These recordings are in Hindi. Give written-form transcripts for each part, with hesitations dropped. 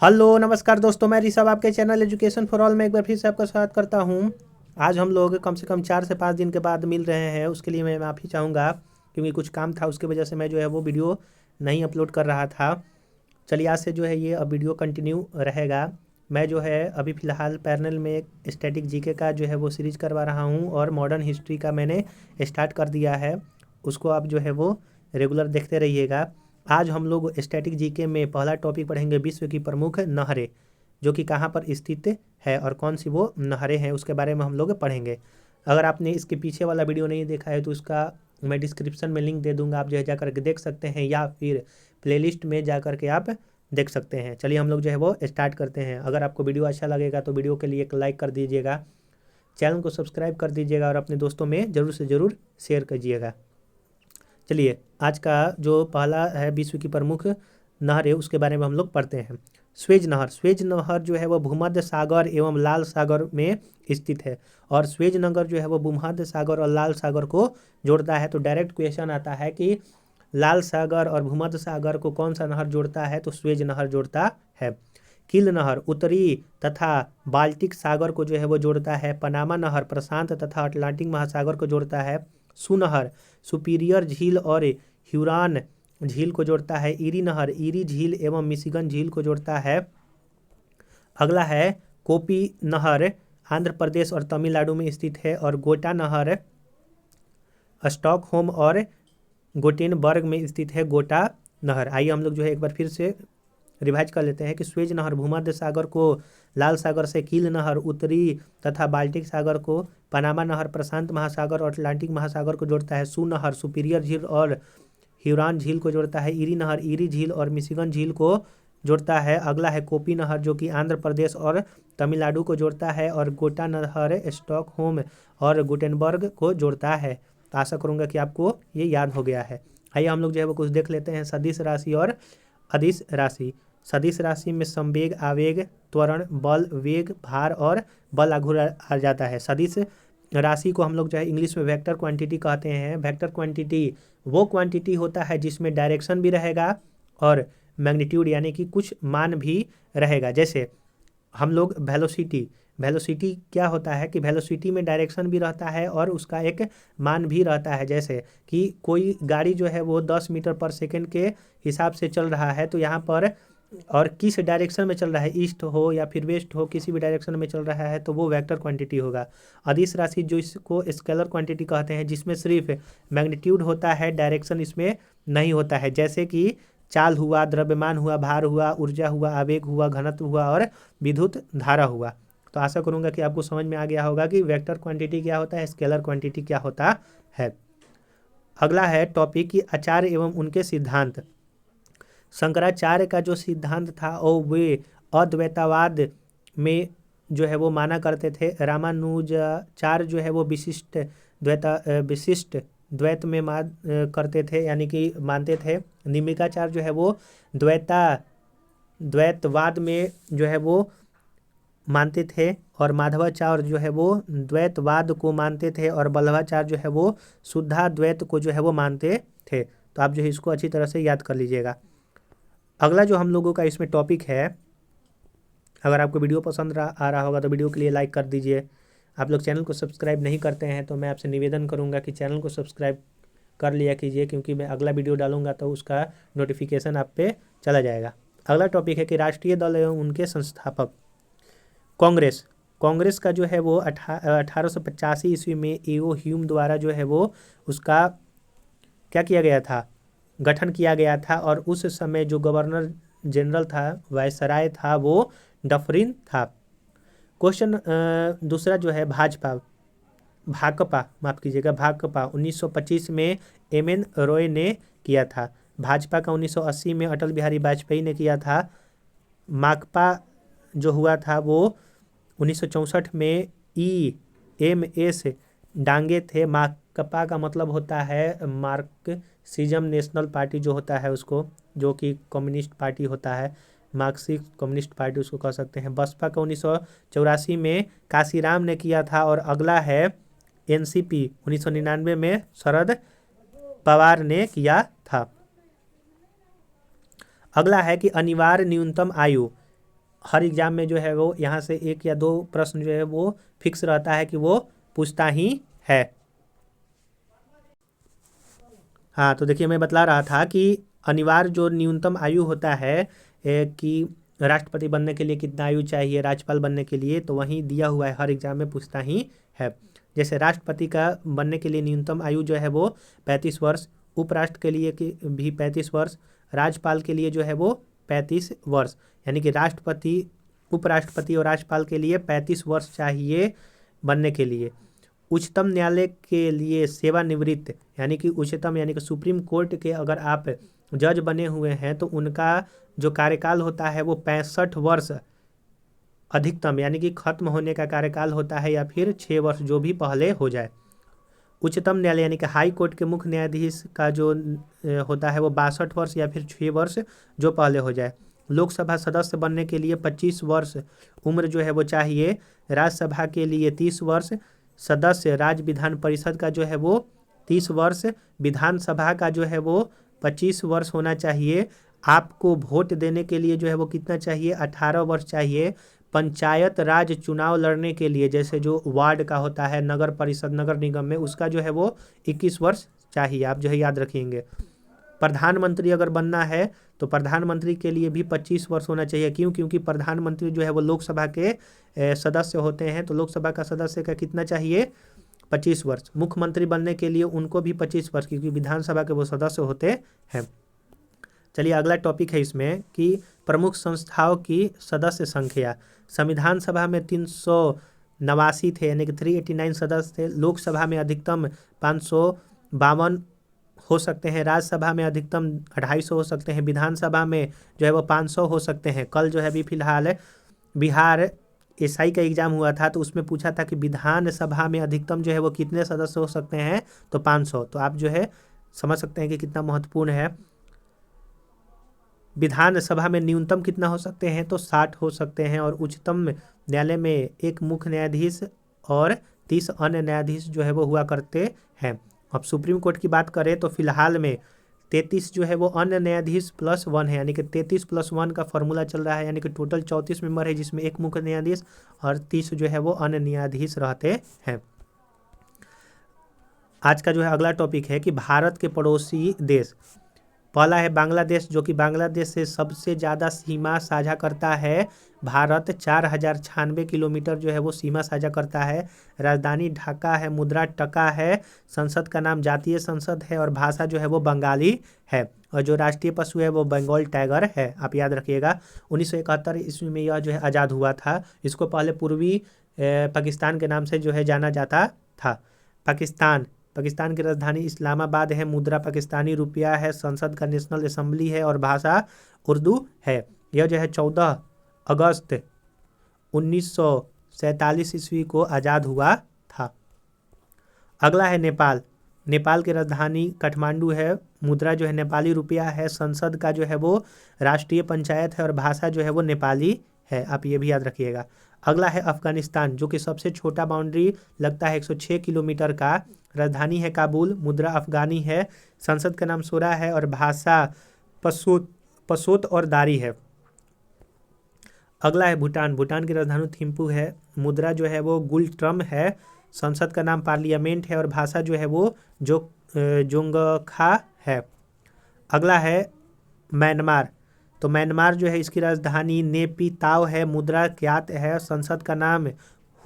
हेलो नमस्कार दोस्तों, मैं ऋषभ आपके चैनल एजुकेशन फॉर ऑल में एक बार फिर से आपका स्वागत करता हूं। आज हम लोग कम से कम 4 से 5 दिन के बाद मिल रहे हैं। उसके लिए मैं माफ़ी चाहूँगा क्योंकि कुछ काम था, उसकी वजह से मैं जो है वो वीडियो नहीं अपलोड कर रहा था। चलिए आज से जो है ये अब वीडियो कंटिन्यू रहेगा। मैं जो है अभी फ़िलहाल पैरेलल में स्टैटिक जीके का जो है वो सीरीज़ करवा रहा हूँ और मॉडर्न हिस्ट्री का मैंने स्टार्ट कर दिया है। उसको आप जो है वो रेगुलर देखते रहिएगा। आज हम लोग स्टैटिक जीके में पहला टॉपिक पढ़ेंगे, विश्व की प्रमुख नहरें जो कि कहाँ पर स्थित है और कौन सी वो नहरें हैं उसके बारे में हम लोग पढ़ेंगे। अगर आपने इसके पीछे वाला वीडियो नहीं देखा है तो उसका मैं डिस्क्रिप्शन में लिंक दे दूंगा, आप जो है जा करके देख सकते हैं या फिर प्लेलिस्ट में जा करके आप देख सकते हैं। चलिए हम लोग जो है वो स्टार्ट करते हैं। अगर आपको वीडियो अच्छा लगेगा तो वीडियो के लिए एक लाइक कर दीजिएगा, चैनल को सब्सक्राइब कर दीजिएगा और अपने दोस्तों में ज़रूर से ज़रूर शेयर कीजिएगा। चलिए आज का जो पहला है विश्व की प्रमुख नहर है उसके बारे में हम लोग पढ़ते हैं। स्वेज नहर जो है वो भूमध्य सागर एवं लाल सागर में स्थित है और स्वेज नगर जो है वो भूमध्य सागर और लाल सागर को जोड़ता है। तो डायरेक्ट क्वेश्चन आता है कि लाल सागर और भूमध्य सागर को कौन सा नहर जोड़ता है, तो स्वेज नहर जोड़ता है। किल नहर उत्तरी तथा बाल्टिक सागर को जो है वो जोड़ता है। पनामा नहर प्रशांत तथा अटलांटिक महासागर को जोड़ता है। सुनहर सुपीरियर झील और ह्यूरॉन झील को जोड़ता है। ईरी नहर ईरी झील एवं मिशिगन झील को जोड़ता है। अगला है कोपी नहर आंध्र प्रदेश और तमिलनाडु में स्थित है और गोटा नहर स्टॉकहोम और गोटेनबर्ग में स्थित है। गोटा नहर, आइए हम लोग जो है एक बार फिर से रिवाइज कर लेते हैं कि स्वेज नहर भूमध्य सागर को लाल सागर से, कील नहर उत्तरी तथा बाल्टिक सागर को, पनामा नहर प्रशांत महासागर और अटलांटिक महासागर को जोड़ता है। सू नहर सुपीरियर झील और ह्यूरॉन झील को जोड़ता है। ईरी नहर ईरी झील और मिशिगन झील को जोड़ता है। अगला है कोपी नहर जो कि आंध्र प्रदेश और तमिलनाडु को जोड़ता है और गोटा नहर स्टॉकहोम और गुटेनबर्ग को जोड़ता है। तो आशा करूंगा कि आपको ये याद हो गया है। आइए हम लोग जो है वो कुछ देख लेते हैं। सदिश राशि और अदिश राशि। सदिश राशि में संवेग, आवेग, त्वरण, बल, वेग, भार और बल आघूर आ जाता है। सदिश राशि को हम लोग जो है इंग्लिश में वेक्टर क्वांटिटी कहते हैं। वेक्टर क्वांटिटी वो क्वांटिटी होता है जिसमें डायरेक्शन भी रहेगा और मैग्नीट्यूड यानी कि कुछ मान भी रहेगा। जैसे हम लोग वेलोसिटी क्या होता है कि वेलोसिटी में डायरेक्शन भी रहता है और उसका एक मान भी रहता है। जैसे कि कोई गाड़ी जो है वो 10 मीटर पर सेकंड के हिसाब से चल रहा है, तो यहाँ पर और किस डायरेक्शन में चल रहा है, ईस्ट हो या फिर वेस्ट हो, किसी भी डायरेक्शन में चल रहा है तो वो वेक्टर क्वांटिटी होगा। अदिश राशि जो इसको स्केलर क्वांटिटी कहते हैं, जिसमें सिर्फ मैग्नीट्यूड होता है, डायरेक्शन इसमें नहीं होता है। जैसे कि चाल हुआ, द्रव्यमान हुआ, भार हुआ, ऊर्जा हुआ, आवेग हुआ, घनत्व हुआ और विद्युत धारा हुआ। तो आशा करूंगा कि आपको समझ में आ गया होगा कि वेक्टर क्वांटिटी क्या होता है, स्केलर क्वांटिटी क्या होता है। अगला है टॉपिक कि आचार्य एवं उनके सिद्धांत। शंकराचार्य का जो सिद्धांत था और वे अद्वैतवाद में जो है वो माना करते थे। रामानुजाचार्य जो है वो विशिष्ट द्वैत में मान करते थे यानी कि मानते थे। निमिकाचार्य जो है वो द्वैतवाद में जो है वो मानते थे और माधवाचार्य जो है वो द्वैतवाद को मानते थे और बल्लभाचार्य जो है वो शुद्धाद्वैत को जो है वो मानते थे। तो आप जो है इसको अच्छी तरह से याद कर लीजिएगा। अगला जो हम लोगों का इसमें टॉपिक है, अगर आपको वीडियो पसंद आ रहा होगा तो वीडियो के लिए लाइक कर दीजिए। आप लोग चैनल को सब्सक्राइब नहीं करते हैं तो मैं आपसे निवेदन करूंगा कि चैनल को सब्सक्राइब कर लिया कीजिए, क्योंकि मैं अगला वीडियो डालूंगा तो उसका नोटिफिकेशन आप पे चला जाएगा। अगला टॉपिक है कि राष्ट्रीय दल एवं उनके संस्थापक। कांग्रेस का जो है वो 1885 ईस्वी में एओ ह्यूम द्वारा जो है वो उसका क्या किया गया था, गठन किया गया था। और उस समय जो गवर्नर जनरल था, वायसराय था, वो डफरिन था। क्वेश्चन दूसरा जो है भाकपा माफ कीजिएगा भाकपा 1925 में एम.एन. रॉय ने किया था। भाजपा का 1980 में अटल बिहारी वाजपेयी ने किया था। माकपा जो हुआ था वो 1964 में EMS डांगे थे। माकपा का मतलब होता है मार्क्सिज्म नेशनल पार्टी जो होता है उसको, जो कि कम्युनिस्ट पार्टी होता है, मार्क्सिस्ट कम्युनिस्ट पार्टी उसको कह सकते हैं। बसपा का 1984 में काशीराम ने किया था। और अगला है NCP 1999 में शरद पवार ने किया था। अगला है कि अनिवार्य न्यूनतम आयु हर एग्जाम में जो है वो यहाँ से 1 या 2 प्रश्न जो है वो फिक्स रहता है कि वो पूछता ही है। हाँ, तो देखिए मैं बतला रहा था कि अनिवार्य जो न्यूनतम आयु होता है कि राष्ट्रपति बनने के लिए कितना आयु चाहिए, राज्यपाल बनने के लिए, तो वहीं दिया हुआ है, हर एग्जाम में पूछता ही है। जैसे राष्ट्रपति का बनने के लिए न्यूनतम आयु जो है वो 35 वर्ष, उपराष्ट्र के लिए भी 35 वर्ष, राज्यपाल के लिए जो है वो 35 वर्ष, यानी कि राष्ट्रपति, उपराष्ट्रपति और राज्यपाल के लिए 35 वर्ष चाहिए बनने के लिए। उच्चतम न्यायालय के लिए सेवानिवृत्त, यानी कि उच्चतम यानी कि सुप्रीम कोर्ट के अगर आप जज बने हुए हैं तो उनका जो कार्यकाल होता है वो 65 वर्ष अधिकतम, यानी कि खत्म होने का कार्यकाल होता है, या फिर 6 वर्ष जो भी पहले हो जाए। उच्चतम न्यायालय यानी कि हाई कोर्ट के मुख्य न्यायाधीश का जो होता है वो 62 वर्ष या फिर 6 वर्ष जो पहले हो जाए। लोकसभा सदस्य बनने के लिए 25 वर्ष उम्र जो है वो चाहिए। राज्यसभा के लिए 30 वर्ष, सदस्य राज्य विधान परिषद का जो है वो 30 वर्ष, विधानसभा का जो है वो 25 वर्ष होना चाहिए। आपको वोट देने के लिए जो है वो कितना चाहिए, 18 वर्ष चाहिए। पंचायत राज चुनाव लड़ने के लिए, जैसे जो वार्ड का होता है, नगर परिषद, नगर निगम में, उसका जो है वो 21 वर्ष चाहिए, आप जो है याद रखेंगे। प्रधानमंत्री अगर बनना है तो प्रधानमंत्री के लिए भी 25 वर्ष होना चाहिए। क्यों? क्योंकि प्रधानमंत्री जो है वो लोकसभा के सदस्य होते हैं, तो लोकसभा का सदस्य का कितना चाहिए, 25 वर्ष। मुख्यमंत्री बनने के लिए उनको भी 25 वर्ष, क्योंकि विधानसभा के वो सदस्य होते हैं। चलिए अगला टॉपिक है इसमें कि प्रमुख संस्थाओं की सदस्य संख्या। संविधान सभा में 389 थे, यानी कि 389 सदस्य थे। लोकसभा में अधिकतम 552 हो सकते हैं, राज्यसभा में अधिकतम 250 हो सकते हैं, विधानसभा में जो है वो 500 हो सकते हैं। कल जो है अभी फिलहाल बिहार एसआई का एग्जाम हुआ था, तो उसमें पूछा था कि विधानसभा में अधिकतम जो है वो कितने सदस्य हो सकते हैं, तो 500। तो आप जो है समझ सकते हैं कि कितना महत्वपूर्ण है। विधानसभा में न्यूनतम कितना हो सकते हैं, तो 60 हो सकते हैं। और उच्चतम न्यायालय में 1 मुख्य न्यायाधीश और 30 अन्य न्यायाधीश जो है वो हुआ करते हैं। अब सुप्रीम कोर्ट की बात करें तो फिलहाल में 33 जो है वो अन्य न्यायाधीश प्लस 1 है, यानी कि 33 + 1 का फॉर्मूला चल रहा है, यानी कि टोटल 34 मेंबर है, जिसमें 1 मुख्य न्यायाधीश और 30 जो है वो अन्य न्यायाधीश रहते हैं। आज का जो है अगला टॉपिक है कि भारत के पड़ोसी देश। पहला है बांग्लादेश, जो कि बांग्लादेश से सबसे ज़्यादा सीमा साझा करता है। भारत 4096 किलोमीटर जो है वो सीमा साझा करता है। राजधानी ढाका है, मुद्रा टका है, संसद का नाम जातीय संसद है और भाषा जो है वो बंगाली है। और जो राष्ट्रीय पशु है वो बंगाल टाइगर है, आप याद रखिएगा। 1971 ईस्वी में यह जो है आज़ाद हुआ था। इसको पहले पूर्वी पाकिस्तान के नाम से जो है जाना जाता था। पाकिस्तान की राजधानी इस्लामाबाद है, मुद्रा पाकिस्तानी रुपया है, संसद का नेशनल असेंबली है और भाषा उर्दू है। यह जो है 14 अगस्त 1947 ईस्वी को आज़ाद हुआ था। अगला है नेपाल की राजधानी काठमांडू है, मुद्रा जो है नेपाली रुपया है, संसद का जो है वो राष्ट्रीय पंचायत है और भाषा जो है वो नेपाली है, आप ये भी याद रखिएगा। अगला है अफगानिस्तान, जो कि सबसे छोटा बाउंड्री लगता है 106 किलोमीटर का। राजधानी है काबुल, मुद्रा अफगानी है, संसद का नाम सोरा है और भाषा पशोत और दारी है। अगला है भूटान की राजधानी थिम्पू है, मुद्रा जो है वो गुलट्रम है, संसद का नाम पार्लियामेंट है और भाषा जो है वो जोंगखा है। अगला है म्यांमार, तो म्यांमार जो है इसकी राजधानी नेपिताव है, मुद्रा क्यात है, संसद का नाम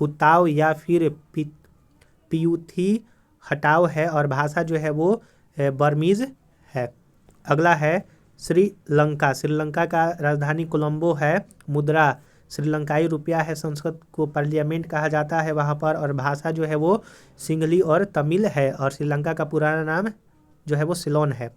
हुताव या फिर पियूथी हटाव है और भाषा जो है वो बर्मीज है। अगला है श्रीलंका का राजधानी कोलंबो है, मुद्रा श्रीलंकाई रुपया है, संसद को पार्लियामेंट कहा जाता है वहाँ पर और भाषा जो है वो सिंगली और तमिल है और श्रीलंका का पुराना नाम जो है वो सिलोन है।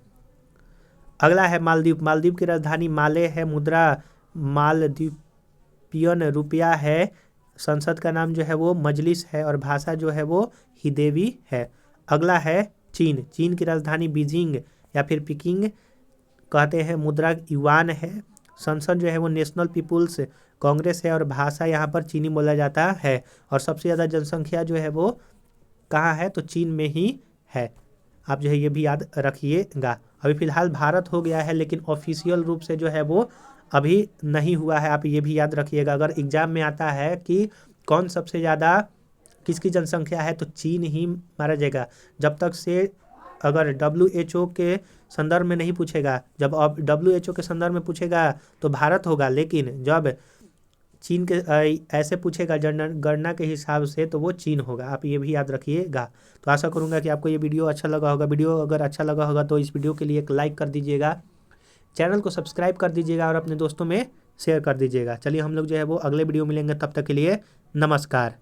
अगला है मालदीव की राजधानी माले है, मुद्रा मालदीपियन रुपया है, संसद का नाम जो है वो मजलिस है और भाषा जो है वो हिदेवी है। अगला है चीन की राजधानी बीजिंग या फिर पिकिंग कहते हैं, मुद्रा युआन है, संसद जो है वो नेशनल पीपुल्स कांग्रेस है और भाषा यहाँ पर चीनी बोला जाता है। और सबसे ज़्यादा जनसंख्या जो है वो कहाँ है, तो चीन में ही है, आप जो है ये भी याद रखिएगा। अभी फिलहाल भारत हो गया है, लेकिन ऑफिशियल रूप से जो है वो अभी नहीं हुआ है। आप ये भी याद रखिएगा। अगर एग्जाम में आता है कि कौन सबसे ज़्यादा किसकी जनसंख्या है, तो चीन ही मारा जाएगा। जब तक से अगर WHO के संदर्भ में नहीं पूछेगा, जब अब WHO के संदर्भ में पूछेगा तो भारत होगा, लेकिन जब चीन के ऐसे पूछेगा गणना के हिसाब से, तो वो चीन होगा। आप ये भी याद रखिएगा। तो आशा करूंगा कि आपको ये वीडियो अच्छा लगा होगा। वीडियो अगर अच्छा लगा होगा तो इस वीडियो के लिए एक लाइक कर दीजिएगा, चैनल को सब्सक्राइब कर दीजिएगा और अपने दोस्तों में शेयर कर दीजिएगा। चलिए हम लोग जो है वो अगले वीडियो मिलेंगे, तब तक के लिए नमस्कार।